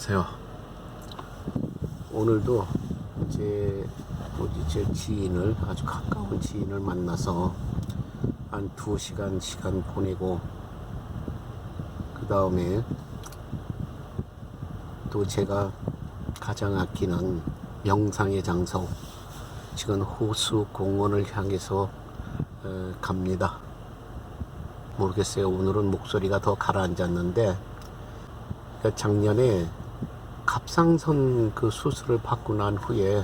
안녕하세요. 오늘도 제 지인을, 아주 가까운 지인을 만나서 한 2시간 시간 보내고, 그 다음에 또 제가 가장 아끼는 명상의 장소, 지금 호수 공원을 향해서 갑니다. 모르겠어요. 오늘은 목소리가 더 가라앉았는데, 작년에 갑상선 그 수술을 받고 난 후에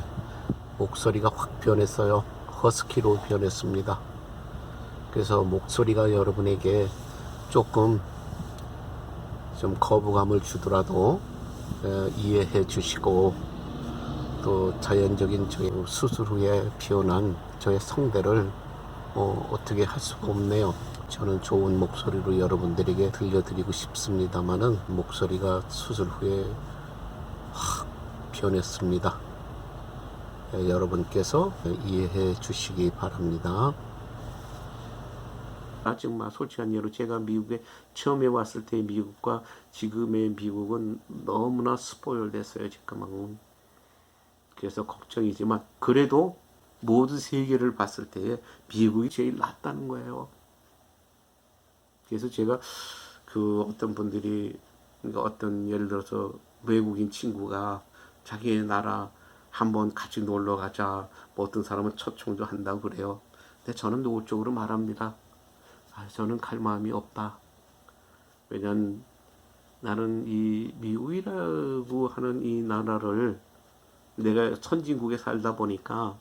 목소리가 확 변했어요. 허스키로 변했습니다. 그래서 목소리가 여러분에게 조금 좀 거부감을 주더라도 이해해 주시고, 또 자연적인 저의 수술 후에 피어난 저의 성대를 어떻게 할 수가 없네요. 저는 좋은 목소리로 여러분들에게 들려드리고 싶습니다만은 목소리가 수술 후에 확 변했습니다. 여러분께서 이해해 주시기 바랍니다. 정말 솔직한 예로 제가 미국에 처음에 왔을 때 미국과 지금의 미국은 너무나 스포일 됐어요. 지금은. 그래서 걱정이지만 그래도 모든 세계를 봤을 때 미국이 제일 낫다는 거예요. 그래서 제가 어떤 분들이, 그러니까 어떤 예를 들어서 외국인 친구가 자기 나라 한번 같이 놀러 가자, 뭐 어떤 사람은 초청도 한다고 그래요. 근데 저는 노골적으로 말합니다. 저는 갈 마음이 없다. 왜냐면 나는 이 미국이라고 하는 이 나라를, 내가 선진국에 살다 보니까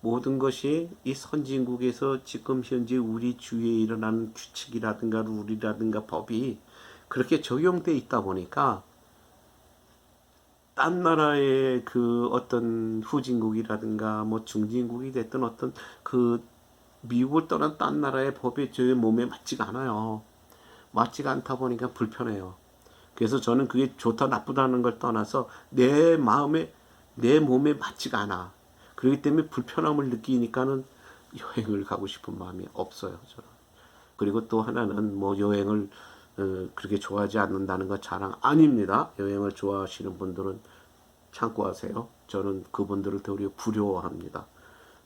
모든 것이 이 선진국에서 지금 현재 우리 주위에 일어나는 규칙이라든가 룰이라든가 법이 그렇게 적용돼 있다 보니까 딴 나라의 어떤 후진국이라든가 뭐 중진국이 됐던 어떤 미국을 떠난 딴 나라의 법이 제 몸에 맞지가 않아요. 맞지가 않다 보니까 불편해요. 그래서 저는 그게 좋다 나쁘다는 걸 떠나서 내 몸에 맞지가 않아. 그렇기 때문에 불편함을 느끼니까는 여행을 가고 싶은 마음이 없어요, 저는. 그리고 또 하나는 뭐 여행을 그렇게 좋아하지 않는다는 건 자랑 아닙니다. 여행을 좋아하시는 분들은 참고하세요. 저는 그분들을 되려 부러워합니다.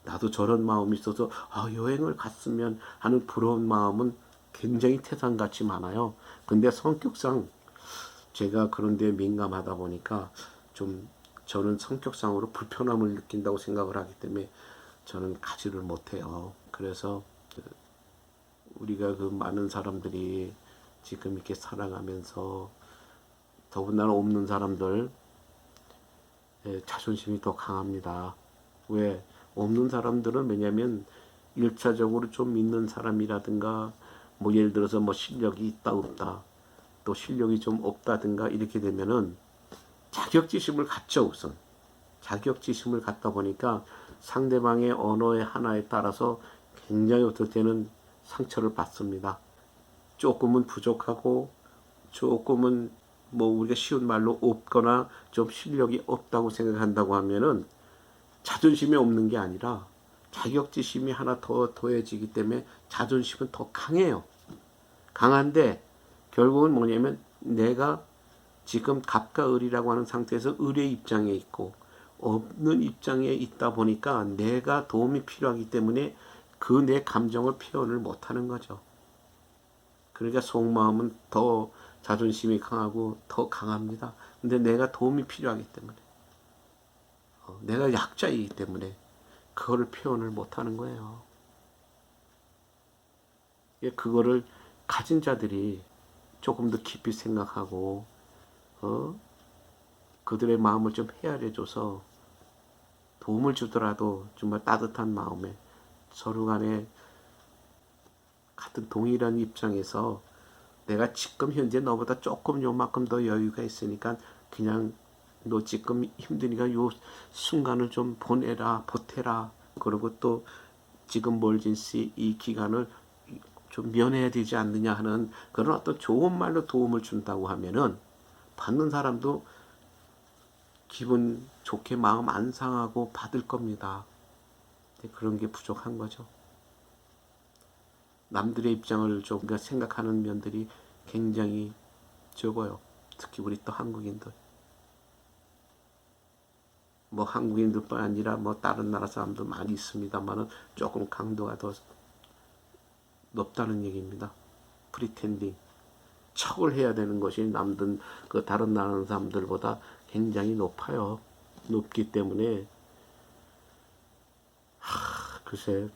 나도 저런 마음이 있어서 여행을 갔으면 하는 부러운 마음은 굉장히 태산같이 많아요. 근데 성격상 제가 그런 데 민감하다 보니까 좀 저는 성격상으로 불편함을 느낀다고 생각을 하기 때문에 저는 가지를 못해요. 그래서 우리가 많은 사람들이 지금 이렇게 살아가면서 더군다나 없는 사람들 자존심이 더 강합니다. 왜? 없는 사람들은 왜냐면 1차적으로 좀 있는 사람이라든가 뭐 예를 들어서 뭐 실력이 있다 없다, 또 실력이 좀 없다든가 이렇게 되면은 자격지심을 갖죠. 우선 자격지심을 갖다 보니까 상대방의 언어의 하나에 따라서 굉장히 어떨 때는 상처를 받습니다. 조금은 부족하고 조금은 뭐 우리가 쉬운 말로 없거나 좀 실력이 없다고 생각한다고 하면은 자존심이 없는 게 아니라 자격지심이 하나 더 더해지기 때문에 자존심은 더 강해요. 강한데 결국은 뭐냐면 내가 지금 갑과 을이라고 하는 상태에서 을의 입장에 있고 없는 입장에 있다 보니까 내가 도움이 필요하기 때문에 내 감정을 표현을 못하는 거죠. 그러니까 속마음은 더 자존심이 강하고 더 강합니다. 근데 내가 도움이 필요하기 때문에, 내가 약자이기 때문에 그거를 표현을 못하는 거예요. 그거를 가진 자들이 조금 더 깊이 생각하고 그들의 마음을 좀 헤아려줘서 도움을 주더라도 정말 따뜻한 마음에 서로 간에 같은 동일한 입장에서 내가 지금 현재 너보다 조금 요만큼 더 여유가 있으니까 그냥 너 지금 힘드니까 요 순간을 좀 보내라, 보태라. 그리고 또 지금 멀진시 이 기간을 좀 면해야 되지 않느냐 하는 그런 어떤 좋은 말로 도움을 준다고 하면은 받는 사람도 기분 좋게 마음 안 상하고 받을 겁니다. 그런 게 부족한 거죠. 남들의 입장을 좀 생각하는 면들이 굉장히 적어요. 특히 우리 또 한국인들. 뭐 한국인들뿐 아니라 뭐 다른 나라 사람도 많이 있습니다만은 조금 강도가 더 높다는 얘기입니다. 프리텐딩. 척을 해야 되는 것이 남들 그 다른 나라 사람들보다 굉장히 높아요. 높기 때문에 글쎄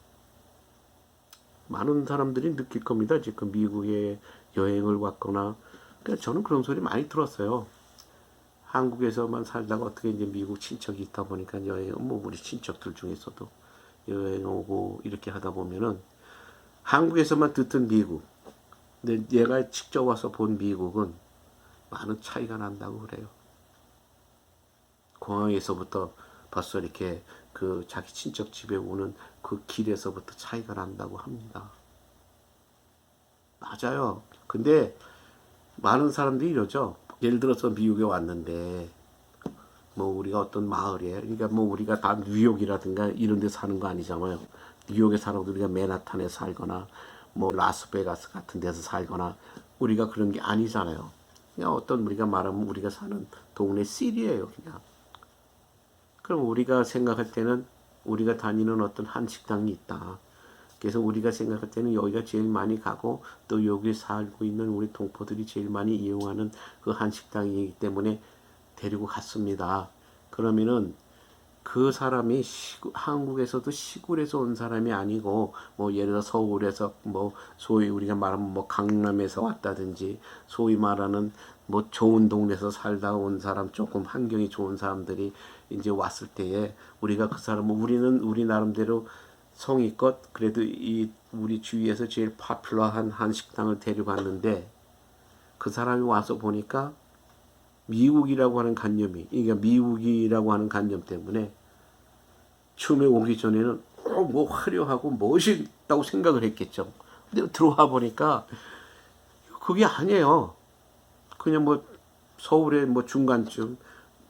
많은 사람들이 느낄 겁니다. 지금 미국에 여행을 왔거나 그러니까 저는 그런 소리 많이 들었어요. 한국에서만 살다가 어떻게 이제 미국 친척이 있다 보니까 여행 뭐 우리 친척들 중에서도 여행 오고 이렇게 하다 보면은 한국에서만 듣던 미국 근데 얘가 직접 와서 본 미국은 많은 차이가 난다고 그래요. 공항에서부터 벌써 이렇게 그 자기 친척 집에 오는 그 길에서부터 차이가 난다고 합니다. 맞아요. 근데 많은 사람들이 이러죠. 예를 들어서 미국에 왔는데 뭐 우리가 어떤 마을에 그러니까 뭐 우리가 다 뉴욕이라든가 이런 데 사는 거 아니잖아요. 뉴욕에 살아도 우리가 맨하탄에 살거나 뭐 라스베가스 같은 데서 살거나 우리가 그런 게 아니잖아요. 그냥 어떤 우리가 말하면 우리가 사는 동네 시리예요, 그냥. 그럼 우리가 생각할 때는 우리가 다니는 어떤 한식당이 있다. 그래서 우리가 생각할 때는 여기가 제일 많이 가고 또 여기 살고 있는 우리 동포들이 제일 많이 이용하는 그 한식당이기 때문에 데리고 갔습니다. 그러면은 그 사람이 한국에서도 시골에서 온 사람이 아니고 뭐 예를 들어 서울에서 뭐 소위 우리가 말하면 뭐 강남에서 왔다든지 소위 말하는 뭐 좋은 동네에서 살다 온 사람 조금 환경이 좋은 사람들이 이제 왔을 때에 우리가 그 사람은 우리는 우리 나름대로 성의껏 그래도 이 우리 주위에서 제일 파퓰러한 한식당을 데려갔는데 그 사람이 와서 보니까 미국이라고 하는 관념이 그러니까 미국이라고 하는 관념 때문에 처음에 오기 전에는 뭐 화려하고 멋있다고 생각을 했겠죠. 근데 들어와 보니까 그게 아니에요. 그냥 뭐 서울의 뭐 중간쯤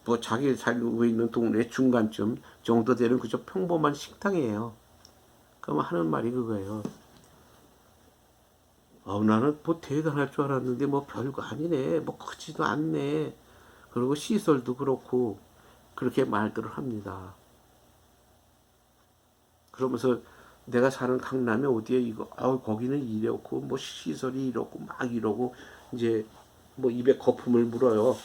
뭐 자기 살고 있는 동네 중간쯤 정도 되는 그저 평범한 식당이에요. 그럼 하는 말이 그거예요. 나는 뭐 대단할 줄 알았는데 뭐 별거 아니네. 뭐 크지도 않네. 그리고 시설도 그렇고 그렇게 말들을 합니다. 그러면서 내가 사는 강남에 어디에 이거 거기는 이렇고 뭐 시설이 이렇고 막 이러고 이제 뭐 입에 거품을 물어요.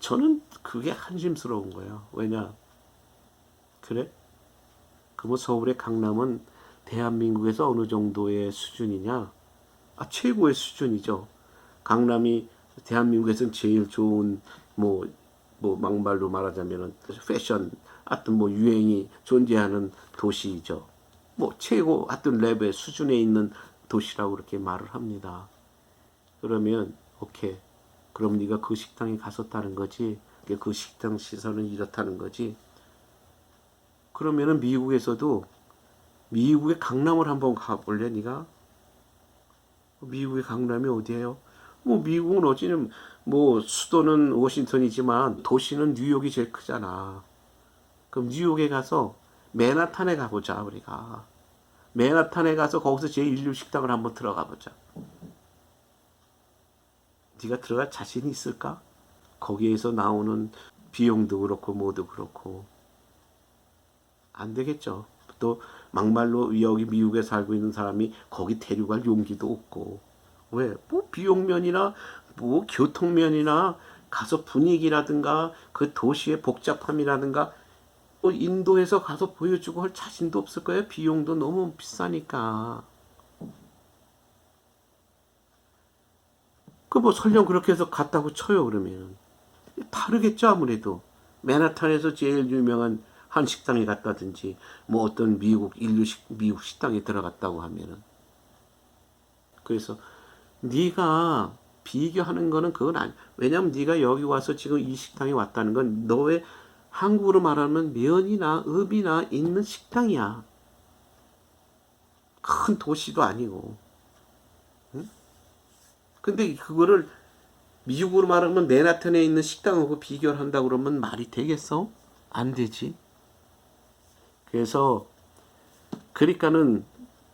저는 그게 한심스러운 거예요. 왜냐? 그래? 그 뭐 서울의 강남은 대한민국에서 어느 정도의 수준이냐? 최고의 수준이죠. 강남이 대한민국에서는 제일 좋은 뭐 막말로 말하자면은 패션 하여튼 뭐 유행이 존재하는 도시죠. 뭐 최고 하여튼 레벨 수준에 있는 도시라고 그렇게 말을 합니다. 그러면 오케이. 그럼 네가 그 식당에 갔었다는 거지. 그 식당 시설은 이렇다는 거지. 그러면은 미국에서도 미국의 강남을 한번 가볼래 네가? 미국의 강남이 어디예요? 뭐 미국은 어찌는 뭐 수도는 워싱턴이지만 도시는 뉴욕이 제일 크잖아. 그럼 뉴욕에 가서 맨하탄에 가보자 우리가. 맨하탄에 가서 거기서 제1류 식당을 한번 들어가 보자. 네가 들어갈 자신이 있을까? 거기에서 나오는 비용도 그렇고 뭐도 그렇고 안 되겠죠. 또 막말로 여기 미국에 살고 있는 사람이 거기 데려갈 용기도 없고 왜? 뭐 비용면이나 뭐 교통면이나 가서 분위기라든가 그 도시의 복잡함이라든가 뭐 인도에서 가서 보여주고 할 자신도 없을 거예요. 비용도 너무 비싸니까. 그 뭐 설령 그렇게 해서 갔다고 쳐요 그러면 다르겠죠 아무래도. 맨하탄에서 제일 유명한 한식당에 갔다든지 뭐 어떤 미국 식당에 들어갔다고 하면은 그래서 네가 비교하는 거는 그건 아니. 왜냐면 네가 여기 와서 지금 이 식당에 왔다는 건 너의 한국으로 말하면 면이나 읍이나 있는 식당이야. 큰 도시도 아니고. 응? 근데 그거를 미국으로 말하면 맨하탄에 있는 식당하고 비교를 한다 그러면 말이 되겠어? 안 되지. 그래서 그러니까는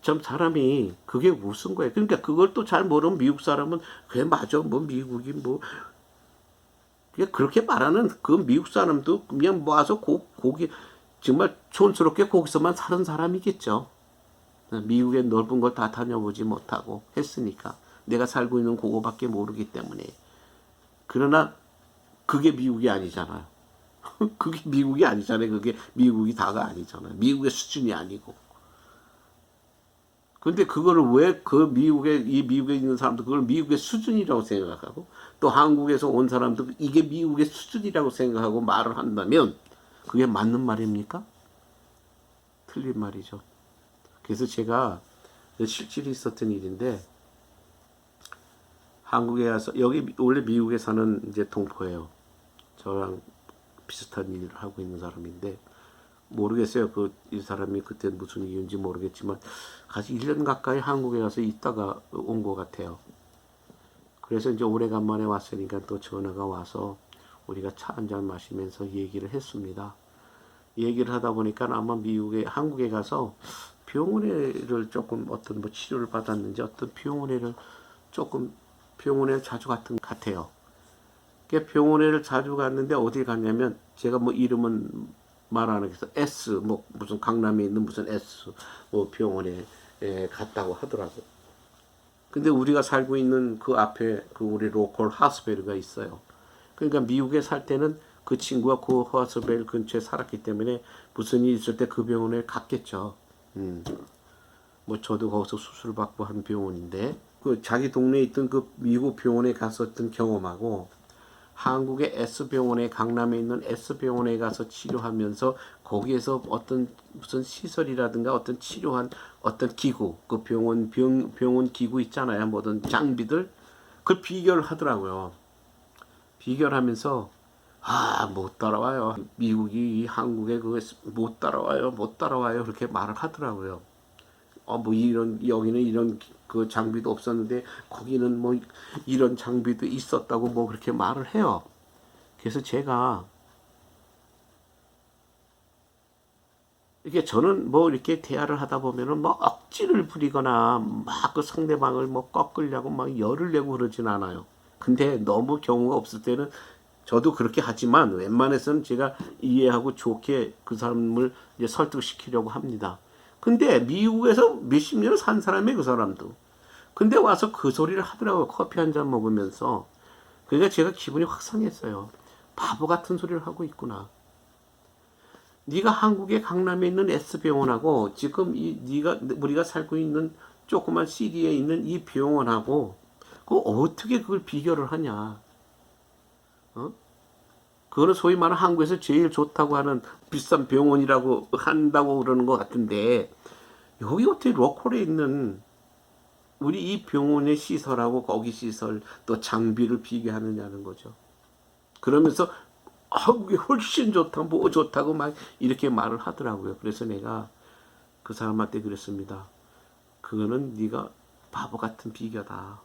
좀 사람이 그게 무슨 거야. 그러니까 그걸 또 잘 모르면 미국 사람은 그래 맞아 뭐 미국이 뭐 그렇게 말하는 그 미국 사람도 그냥 모아서 거기 정말 촌스럽게 거기서만 사는 사람이겠죠. 미국의 넓은 걸 다 다녀보지 못하고 했으니까 내가 살고 있는 그거밖에 모르기 때문에. 그러나 그게 미국이 아니잖아요. 그게 미국이 아니잖아요. 그게 미국이 다가 아니잖아요. 미국의 수준이 아니고. 근데 그거를 왜 그 미국에 있는 사람도 그걸 미국의 수준이라고 생각하고 또 한국에서 온 사람도 이게 미국의 수준이라고 생각하고 말을 한다면 그게 맞는 말입니까? 틀린 말이죠. 그래서 제가 실질이 있었던 일인데 한국에 와서 여기 원래 미국에 사는 이제 동포예요. 저랑 비슷한 일을 하고 있는 사람인데 모르겠어요. 이 사람이 그때 무슨 이유인지 모르겠지만 같이 1년 가까이 한국에 가서 있다가 온 것 같아요. 그래서 이제 오래간만에 왔으니까 또 전화가 와서 우리가 차 한잔 마시면서 얘기를 했습니다. 얘기를 하다 보니까 아마 한국에 가서 병원에를 조금 어떤 뭐 치료를 받았는지 어떤 병원에를 자주 갔던 것 같아요. 병원에를 자주 갔는데 어디 갔냐면 제가 뭐 이름은 말 안 하겠어. S 뭐 무슨 강남에 있는 무슨 S 뭐 병원에 갔다고 하더라고. 근데 우리가 살고 있는 그 앞에 그 우리 로컬 하스베르가 있어요. 그러니까 미국에 살 때는 그 친구가 그 하스베르 근처에 살았기 때문에 무슨 일 있을 때 그 병원에 갔겠죠. 뭐 저도 거기서 수술 받고 한 병원인데 그 자기 동네에 있던 그 미국 병원에 갔었던 경험하고 한국의 S병원에 강남에 있는 S병원에 가서 치료하면서 거기에서 어떤 무슨 시설이라든가 어떤 치료한 어떤 기구 그 병원 기구 있잖아요. 모든 장비들 그걸 비교를 하더라고요. 비교를 하면서 못 따라와요. 미국이 한국에 그거 못 따라와요. 그렇게 말을 하더라고요. 뭐 여기는 이런 그 장비도 없었는데 거기는 뭐 이런 장비도 있었다고 뭐 그렇게 말을 해요. 그래서 제가 이게 저는 뭐 이렇게 대화를 하다 보면은 뭐 억지를 부리거나 막 그 상대방을 뭐 꺾으려고 막 열을 내고 그러진 않아요. 근데 너무 경우가 없을 때는 저도 그렇게 하지만 웬만해서는 제가 이해하고 좋게 그 사람을 이제 설득시키려고 합니다. 근데 미국에서 몇십 년을 산 사람이에요, 그 사람도. 근데 와서 그 소리를 하더라고요. 커피 한 잔 먹으면서. 그러니까 제가 기분이 확 상했어요. 바보 같은 소리를 하고 있구나. 네가 한국의 강남에 있는 S병원하고 지금 우리가 살고 있는 조그만 시리에 있는 이 병원하고 어떻게 그걸 비교를 하냐. 어? 그거는 소위 말하는 한국에서 제일 좋다고 하는 비싼 병원이라고 한다고 그러는 것 같은데 여기 어떻게 로컬에 있는 우리 이 병원의 시설하고 거기 시설 또 장비를 비교하느냐는 거죠. 그러면서 한국이 훨씬 좋다, 뭐 좋다고 막 이렇게 말을 하더라고요. 그래서 내가 그 사람한테 그랬습니다. 그거는 네가 바보 같은 비교다.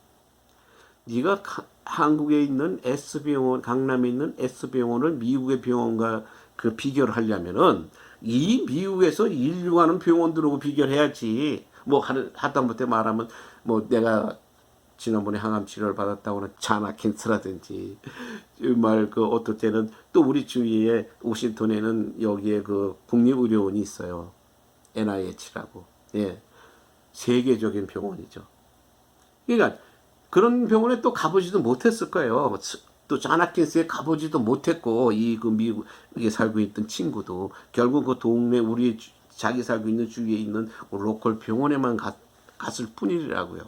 네가 한국에 있는 S병원, 강남에 있는 S병원을 미국의 병원과 그 비교를 하려면은 이 미국에서 인류하는 병원들하고 비교를 해야지. 뭐 하다못해 말하면 뭐 내가 지난번에 항암 치료를 받았다고는 자나킨스라든지 정말 그 어떨 때는 또 우리 주위에 워싱턴에는 여기에 그 국립의료원이 있어요. NIH라고. 예. 세계적인 병원이죠. 그러니까 그런 병원에 또 가보지도 못했을 거예요. 또 존 홉킨스에 가보지도 못했고 이 그 미국에 살고 있던 친구도 결국 그 동네 자기 살고 있는 주위에 있는 로컬 병원에만 갔을 뿐이라고요.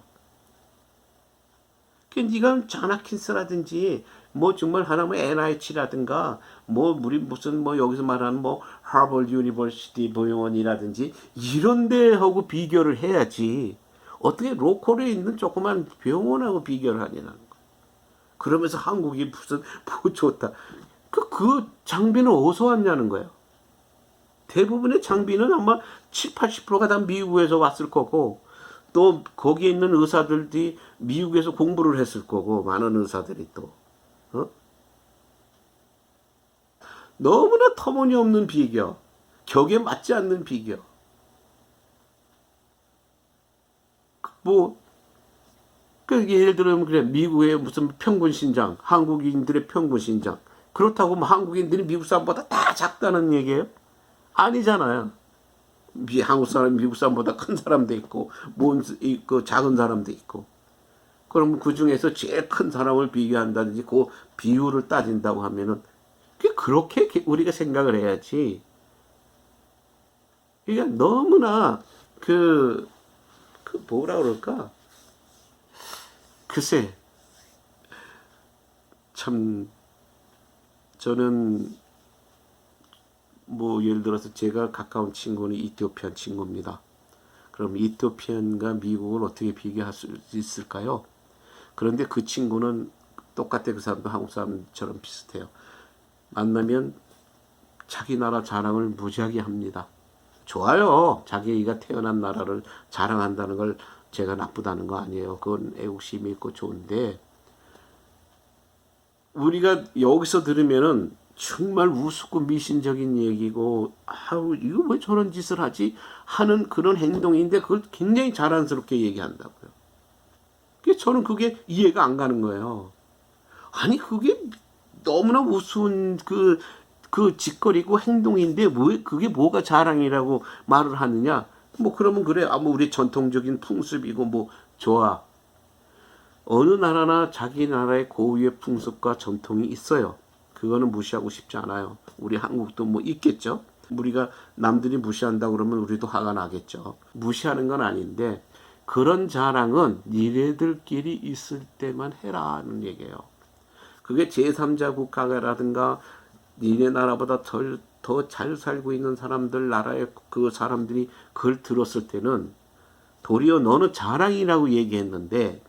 네가 존 홉킨스라든지 뭐 정말 하나면 NIH라든가 뭐 우리 무슨 뭐 여기서 말하는 뭐 하버드 유니버시티 병원이라든지 이런 데하고 비교를 해야지. 어떻게 로컬에 있는 조그만 병원하고 비교를 하냐는 거. 그러면서 한국이 무슨 뭐 좋다. 그 장비는 어디서 왔냐는 거예요. 대부분의 장비는 아마 7, 80%가 다 미국에서 왔을 거고 또 거기에 있는 의사들이 미국에서 공부를 했을 거고 많은 의사들이 또 너무나 터무니없는 비교, 격에 맞지 않는 비교. 뭐 예를 들면 그래 미국의 무슨 평균 신장, 한국인들의 평균 신장 그렇다고 뭐 한국인들이 미국 사람보다 다 작다는 얘기예요? 아니잖아요. 한국 사람, 미국 사람보다 큰 사람도 있고, 있고, 작은 사람도 있고. 그럼 그 중에서 제일 큰 사람을 비교한다든지, 그 비율을 따진다고 하면은, 그렇게 우리가 생각을 해야지. 그러니까 너무나, 뭐라 그럴까? 글쎄, 참, 저는, 뭐, 예를 들어서 제가 가까운 친구는 이티오피안 친구입니다. 그럼 이티오피안과 미국을 어떻게 비교할 수 있을까요? 그런데 그 친구는 똑같아. 그 사람도 한국 사람처럼 비슷해요. 만나면 자기 나라 자랑을 무지하게 합니다. 좋아요. 자기가 태어난 나라를 자랑한다는 걸 제가 나쁘다는 거 아니에요. 그건 애국심이 있고 좋은데, 우리가 여기서 들으면은 정말 우습고 미신적인 얘기고, 아우, 이거 왜 저런 짓을 하지? 하는 그런 행동인데, 그걸 굉장히 자랑스럽게 얘기한다고요. 저는 그게 이해가 안 가는 거예요. 아니, 그게 너무나 우스운 그 짓거리고 행동인데, 왜, 그게 뭐가 자랑이라고 말을 하느냐? 뭐, 그러면 그래. 뭐, 우리 전통적인 풍습이고, 뭐, 좋아. 어느 나라나 자기 나라의 고유의 풍습과 전통이 있어요. 그거는 무시하고 싶지 않아요. 우리 한국도 뭐 있겠죠? 우리가 남들이 무시한다 그러면 우리도 화가 나겠죠. 무시하는 건 아닌데, 그런 자랑은 니네들끼리 있을 때만 해라는 얘기예요. 그게 제3자 국가라든가 니네 나라보다 더 잘 살고 있는 사람들 나라의 그 사람들이 그걸 들었을 때는 도리어 너는 자랑이라고 얘기했는데,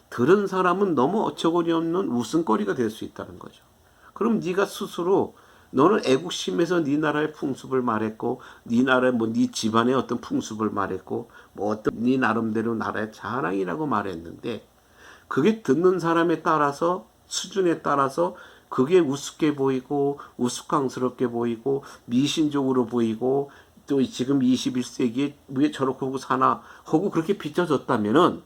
들은 사람은 너무 어처구니 없는 웃음거리가 될 수 있다는 거죠. 그럼 네가 스스로 너는 애국심에서 네 나라의 풍습을 말했고, 네 나라의 네 집안의 어떤 풍습을 말했고, 뭐 어떤 네 나름대로 나라의 자랑이라고 말했는데, 그게 듣는 사람에 따라서 수준에 따라서 그게 우습게 보이고 우스꽝스럽게 보이고 미신적으로 보이고, 또 지금 21세기에 왜 저렇게 하고 사나 하고 그렇게 비춰졌다면은,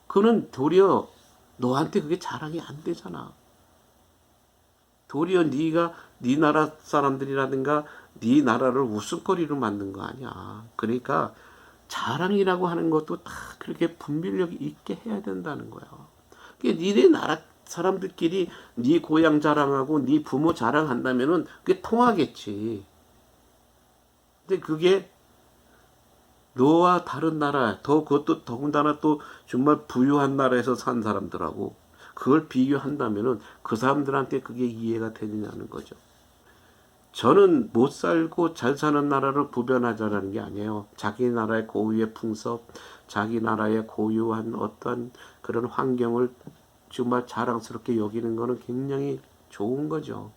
그는 도리어 너한테 그게 자랑이 안 되잖아. 도리어 네가 네 나라 사람들이라든가 네 나라를 웃음거리로 만든 거 아니야. 그러니까 자랑이라고 하는 것도 다 그렇게 분별력 있게 해야 된다는 거야. 그게 니네 나라 사람들끼리 네 고향 자랑하고 네 부모 자랑한다면은 그게 통하겠지. 근데 그게 너와 다른 나라, 그것도 더군다나 또 정말 부유한 나라에서 산 사람들하고 그걸 비교한다면은 그 사람들한테 그게 이해가 되느냐는 거죠. 저는 못 살고 잘 사는 나라를 구별하자는 게 아니에요. 자기 나라의 고유의 풍습, 자기 나라의 고유한 어떤 그런 환경을 정말 자랑스럽게 여기는 거는 굉장히 좋은 거죠.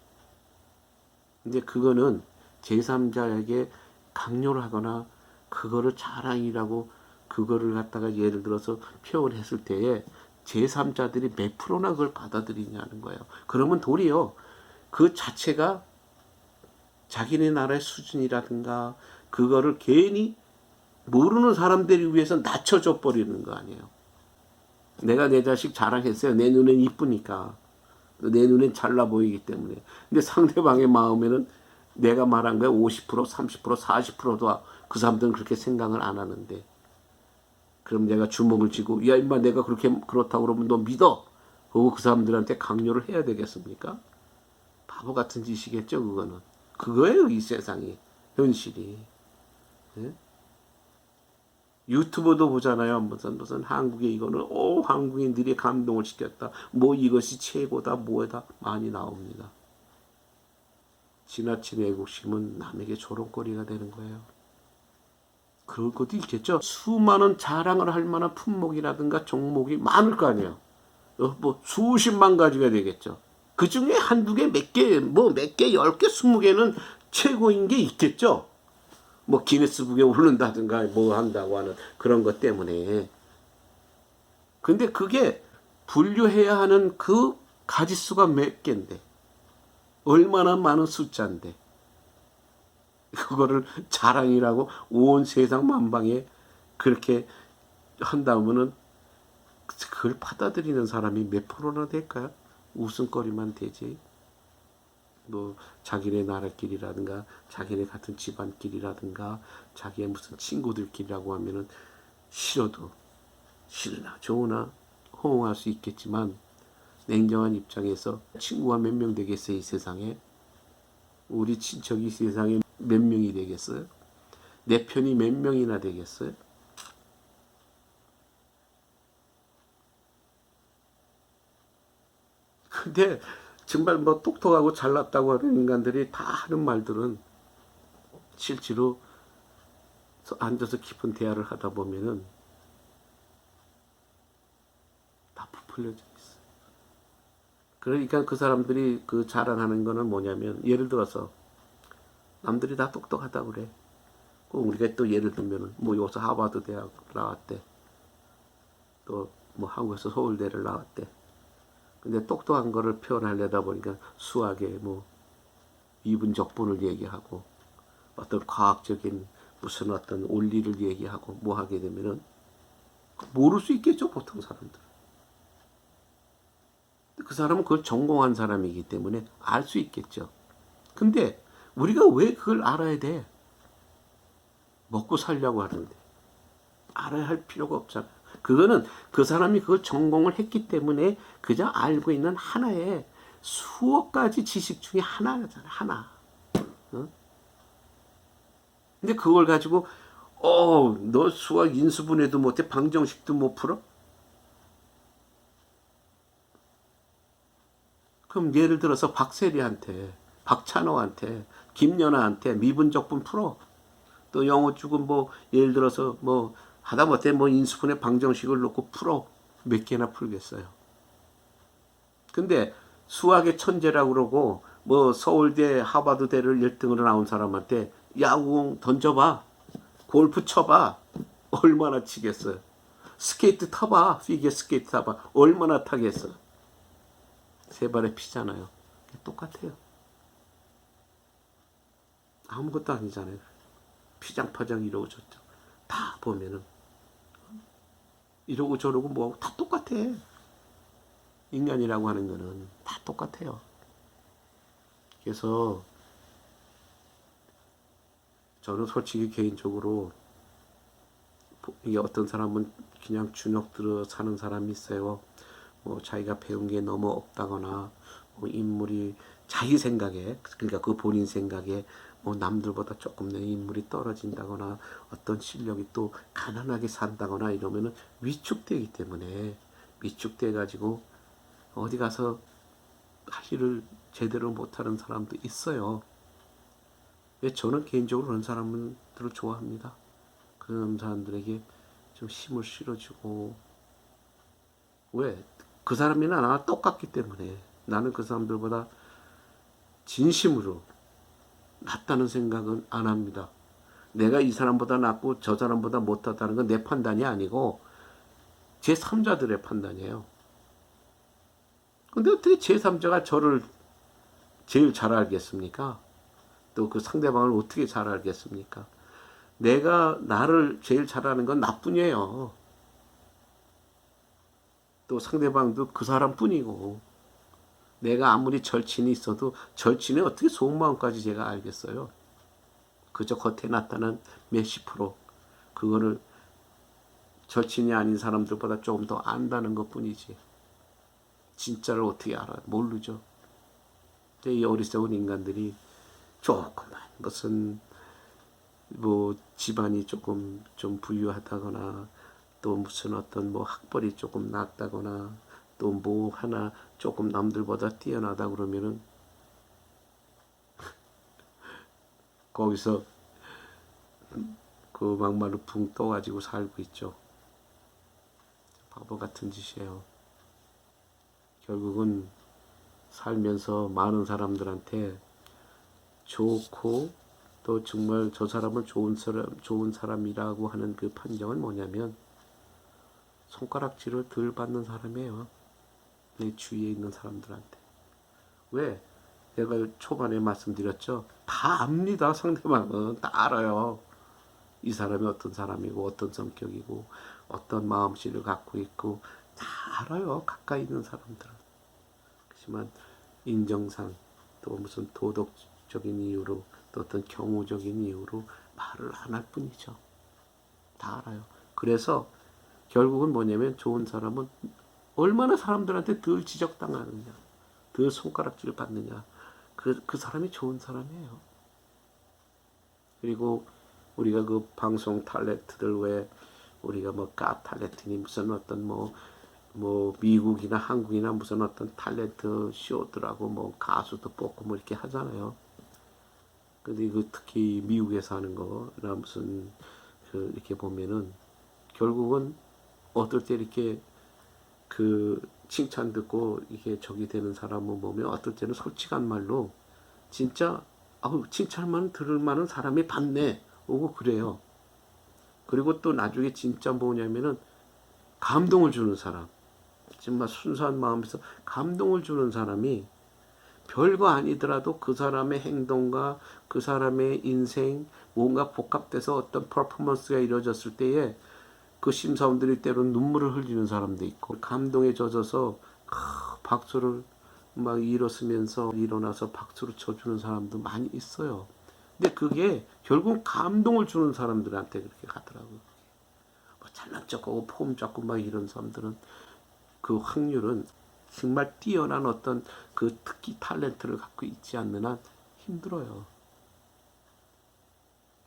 근데 그거는 제3자에게 강요를 하거나 그거를 자랑이라고 그거를 갖다가 예를 들어서 표현했을 때에 제3자들이 몇 프로나 그걸 받아들이냐는 거예요. 그러면 도리어 그 자체가 자기네 나라의 수준이라든가 그거를 괜히 모르는 사람들을 위해서 낮춰줘 버리는 거 아니에요. 내가 내 자식 자랑했어요. 내 눈엔 이쁘니까. 내 눈엔 잘나 보이기 때문에. 근데 상대방의 마음에는 내가 말한 거에 50%, 30%, 40%도 그 사람들은 그렇게 생각을 안 하는데, 그럼 내가 주먹을 쥐고 야 임마 내가 그렇다고 그러면 너 믿어. 그리고 그 사람들한테 강요를 해야 되겠습니까? 바보 같은 짓이겠죠. 그거는. 그거예요. 이 세상이. 현실이. 예? 유튜브도 보잖아요. 무슨 한국에 이거는 한국인들이 감동을 시켰다. 뭐 이것이 최고다. 뭐다. 많이 나옵니다. 지나친 애국심은 남에게 조롱거리가 되는 거예요. 그럴 것도 있겠죠. 수많은 자랑을 할 만한 품목이라든가 종목이 많을 거 아니에요. 뭐 수십만 가지가 되겠죠. 그 중에 한두 개, 몇 개, 뭐 몇 개, 10개, 20개는 최고인 게 있겠죠. 뭐 기네스북에 오른다든가 뭐 한다고 하는 그런 것 때문에. 근데 그게 분류해야 하는 그 가지수가 몇 개인데, 얼마나 많은 숫자인데, 그거를 자랑이라고 온 세상 만방에 그렇게 한다면은 그걸 받아들이는 사람이 몇 프로나 될까요? 웃음거리만 되지. 뭐 자기네 나라끼리라든가 자기네 같은 집안끼리라든가 자기의 무슨 친구들끼리라고 하면은 싫어도 싫으나 좋으나 호응할 수 있겠지만 냉정한 입장에서 친구가 몇 명 되겠어요? 이 세상에 우리 친척이 세상에 몇 명이 되겠어요? 내 편이 몇 명이나 되겠어요? 근데 정말 뭐 똑똑하고 잘났다고 하는 인간들이 다 하는 말들은 실제로 앉아서 깊은 대화를 하다 보면은 다 부풀려져 있어. 그러니까 그 사람들이 그 자랑하는 거는 뭐냐면 예를 들어서 남들이 다 똑똑하다고 그래. 우리가 또 예를 들면은 뭐 여기서 하버드 대학 나왔대. 또 뭐 한국에서 서울대를 나왔대. 근데 똑똑한 거를 표현하려다 보니까 수학에 뭐 미분적분을 얘기하고 어떤 과학적인 무슨 어떤 원리를 얘기하고 뭐 하게 되면은 모를 수 있겠죠 보통 사람들. 그 사람은 그걸 전공한 사람이기 때문에 알 수 있겠죠. 근데 우리가 왜 그걸 알아야 돼? 먹고 살려고 하는데 알아야 할 필요가 없잖아. 그거는 그 사람이 그걸 전공을 했기 때문에 그저 알고 있는 하나의 수억 가지 지식 중에 하나잖아. 하나. 어? 근데 그걸 가지고 너 수학 인수분해도 못해 방정식도 못 풀어? 그럼 예를 들어서 박세리한테, 박찬호한테, 김연아한테 미분적분 풀어. 또 영어 쪽은 뭐 예를 들어서 뭐 하다못해 뭐 인수분해 방정식을 놓고 풀어. 몇 개나 풀겠어요. 근데 수학의 천재라고 그러고 뭐 서울대 하버드대를 1등으로 나온 사람한테 야구공 던져봐. 골프 쳐봐. 얼마나 치겠어요. 스케이트 타봐. 피겨 스케이트 타봐. 얼마나 타겠어. 세 발의 피잖아요. 똑같아요. 아무것도 아니잖아요. 피장파장 이러고 저쩌고 다 보면은 이러고 저러고 뭐하고 다 똑같아. 인간이라고 하는 거는 다 똑같아요. 그래서 저는 솔직히 개인적으로 이게 어떤 사람은 그냥 주눅 들어 사는 사람이 있어요. 뭐 자기가 배운 게 너무 없다거나 뭐 인물이 자기 생각에 그러니까 그 본인 생각에 뭐 남들보다 조금 내 인물이 떨어진다거나 어떤 실력이 또 가난하게 산다거나 이러면은 위축되기 때문에 위축돼 가지고 어디 가서 할 일을 제대로 못하는 사람도 있어요. 저는 개인적으로 그런 사람들을 좋아합니다. 그런 사람들에게 좀 힘을 실어주고 왜? 그 사람이나 나와 똑같기 때문에 나는 그 사람들보다 진심으로 낫다는 생각은 안 합니다. 내가 이 사람보다 낫고 저 사람보다 못하다는 건 내 판단이 아니고 제3자들의 판단이에요. 근데 어떻게 제3자가 저를 제일 잘 알겠습니까? 또 그 상대방을 어떻게 잘 알겠습니까? 내가 나를 제일 잘하는 건 나뿐이에요. 또 상대방도 그 사람뿐이고 내가 아무리 절친이 있어도 절친의 어떻게 속마음까지 제가 알겠어요. 그저 겉에 나타난 몇십 프로 그거를 절친이 아닌 사람들보다 조금 더 안다는 것뿐이지 진짜를 어떻게 알아? 모르죠. 이 어리석은 인간들이 조금만 무슨 뭐 집안이 조금 좀 부유하다거나 또 무슨 어떤 뭐 학벌이 조금 낮다거나 또 뭐 하나 조금 남들보다 뛰어나다 그러면은 거기서 그 막말로 붕 떠가지고 살고 있죠. 바보 같은 짓이에요. 결국은 살면서 많은 사람들한테 좋고 또 정말 저 사람을 좋은 사람이라고 하는 그 판정은 뭐냐면 손가락질을 덜 받는 사람이에요. 내 주위에 있는 사람들한테. 왜? 내가 초반에 말씀드렸죠. 다 압니다. 상대방은 다 알아요. 이 사람이 어떤 사람이고 어떤 성격이고 어떤 마음씨를 갖고 있고 다 알아요. 가까이 있는 사람들은. 그렇지만 인정상 또 무슨 도덕적인 이유로 또 어떤 경우적인 이유로 말을 안 할 뿐이죠. 다 알아요. 그래서 결국은 뭐냐면 좋은 사람은 얼마나 사람들한테 덜 지적당하느냐, 덜 손가락질 받느냐, 그 사람이 좋은 사람이에요. 그리고 우리가 그 방송 탤런트들 왜 우리가 뭐 가 탤런트니 무슨 어떤 뭐 미국이나 한국이나 무슨 어떤 탤런트 쇼들하고 뭐 가수도 뽑고 뭐 이렇게 하잖아요. 근데 그 특히 미국에서 하는 거나 무슨 그 이렇게 보면은 결국은 어떨 때 이렇게 그 칭찬 듣고 이게 적이 되는 사람을 보면 어떨 때는 솔직한 말로 진짜 칭찬만 들을 만한 사람이 많네 오고 그래요. 그리고 또 나중에 진짜 뭐냐면은 감동을 주는 사람, 정말 순수한 마음에서 감동을 주는 사람이 별거 아니더라도 그 사람의 행동과 그 사람의 인생 뭔가 복합돼서 어떤 퍼포먼스가 이루어졌을 때에 그 심사원들이 때로는 눈물을 흘리는 사람도 있고 감동에 젖어서 박수를 막 일어서면서 일어나서 박수를 쳐주는 사람도 많이 있어요. 근데 그게 결국 감동을 주는 사람들한테 그렇게 가더라고요. 뭐 잘난 척하고 폼 잡고 막 이런 사람들은 그 확률은 정말 뛰어난 어떤 그 특기 탤런트를 갖고 있지 않는 한 힘들어요.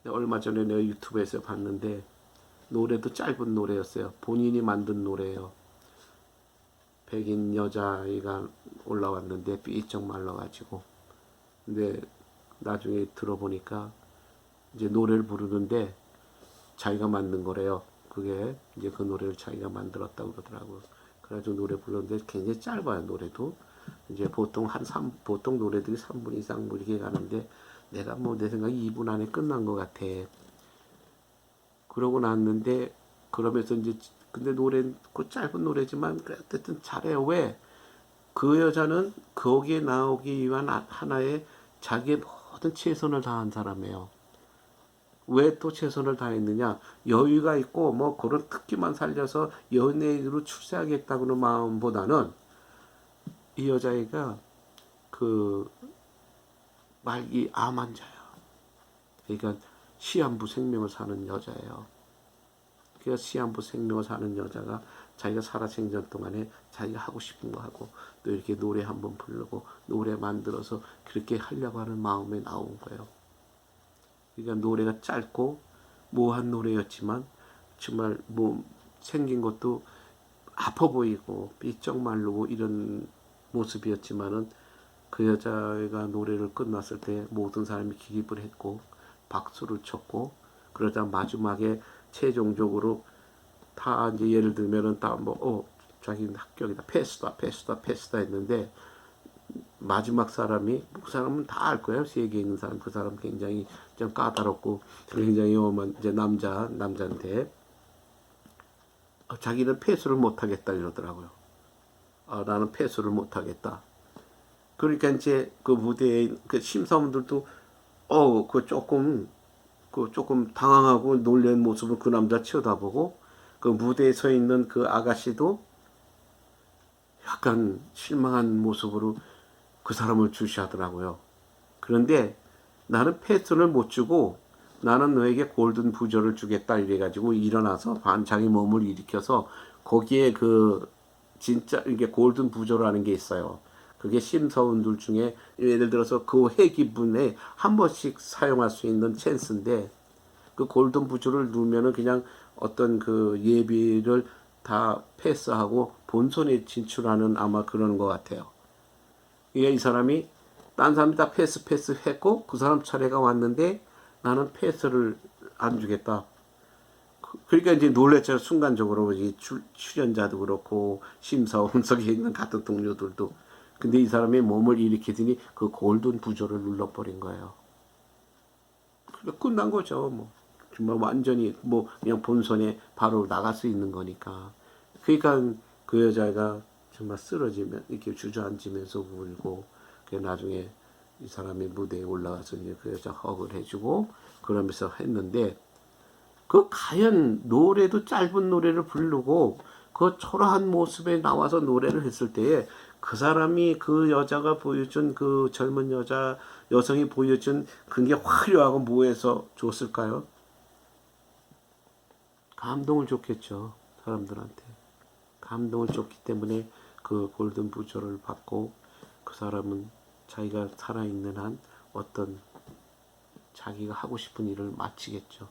얼마 전에 내가 유튜브에서 봤는데 노래도 짧은 노래였어요. 본인이 만든 노래예요. 백인 여자아이가 올라왔는데 삐쩍 말라가지고 근데 나중에 들어보니까 이제 노래를 부르는데 자기가 만든 거래요. 그게 이제 그 노래를 자기가 만들었다고 그러더라고요. 그래가지고 노래 불렀는데 굉장히 짧아요. 노래도 이제 보통 노래들이 3분 이상 뭐 이렇게 가는데 내가 뭐 내 생각에 2분 안에 끝난 것 같아. 그러고 났는데 그러면서 이제 근데 노래 그 짧은 노래지만 어쨌든 잘해요. 왜? 그 여자는 거기에 나오기 위한 하나의 자기의 모든 최선을 다한 사람이에요. 왜 또 최선을 다했느냐? 여유가 있고 뭐 그런 특기만 살려서 연예인으로 출세하겠다고는 마음보다는 이 여자애가 그 말기 암 환자예요. 그러니까 시한부 생명을 사는 여자예요. 그래서 시한부 생명을 사는 여자가 자기가 살아생전 동안에 자기가 하고 싶은 거 하고 또 이렇게 노래 한번 부르고 노래 만들어서 그렇게 하려고 하는 마음에 나온 거예요. 그러니까 노래가 짧고 모한 노래였지만 정말 뭐 생긴 것도 아파 보이고 삐쩍 마르고 이런 모습이었지만은 그 여자가 노래를 끝났을 때 모든 사람이 기립을 했고 박수를 쳤고 그러다 마지막에 최종적으로 다 이제 예를 들면은 다 뭐 자기는 합격이다 패스다 했는데 마지막 사람이 그 사람은 다 알 거예요. 세계에 있는 사람 그 사람 굉장히 좀 까다롭고 굉장히 엄한 이제 남자인데 자기는 패스를 못하겠다 이러더라고요. 나는 패스를 못하겠다. 그러니까 이제 그 무대에 그 심사원들도 그 조금 당황하고 놀란 모습을 그 남자 쳐다보고 그 무대에 서 있는 그 아가씨도 약간 실망한 모습으로 그 사람을 주시하더라고요. 그런데 나는 패스를 못 주고 나는 너에게 골든 부저를 주겠다 이래가지고 일어나서 자기 몸을 일으켜서 거기에 그 진짜 이게 골든 부저라는 게 있어요. 그게 심사원들 중에 예를 들어서 그 해 기분에 한 번씩 사용할 수 있는 찬스인데 그 골든 부저를 누르면은 그냥 어떤 그 예비를 다 패스하고 본선에 진출하는 아마 그런 것 같아요. 이 사람이 딴 사람이 다 패스 했고 그 사람 차례가 왔는데 나는 패스를 안 주겠다. 그러니까 이제 놀랬죠. 순간적으로 이 출연자도 그렇고 심사원석에 있는 같은 동료들도. 근데 이 사람이 몸을 일으키더니 그 골든 부저를 눌러버린 거예요. 그러니까 끝난 거죠. 뭐 정말 완전히 뭐 그냥 본선에 바로 나갈 수 있는 거니까. 그러니까 그 여자가 정말 쓰러지면 이렇게 주저앉으면서 울고 그 나중에 이 사람이 무대에 올라가서 이제 그 여자 허그를 해주고 그러면서 했는데 그 과연 노래도 짧은 노래를 부르고 그 초라한 모습에 나와서 노래를 했을 때에 그 사람이 그 여자가 보여준 그 젊은 여성이 보여준 그게 화려하고 뭐해서 줬을까요? 감동을 줬겠죠. 사람들한테. 감동을 줬기 때문에 그 골든 부조를 받고 그 사람은 자기가 살아있는 한 어떤 자기가 하고 싶은 일을 마치겠죠.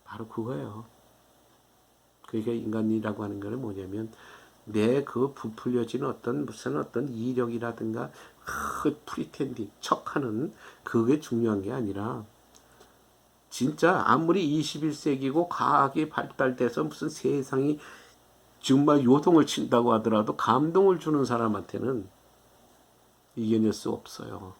바로 그거예요. 그러니까 인간이라고 하는 거는 뭐냐면 내 그 부풀려진 무슨 어떤 이력이라든가 그 프리텐딩 척하는 그게 중요한 게 아니라 진짜 아무리 21세기고 과학이 발달돼서 무슨 세상이 정말 요동을 친다고 하더라도 감동을 주는 사람한테는 이겨낼 수 없어요.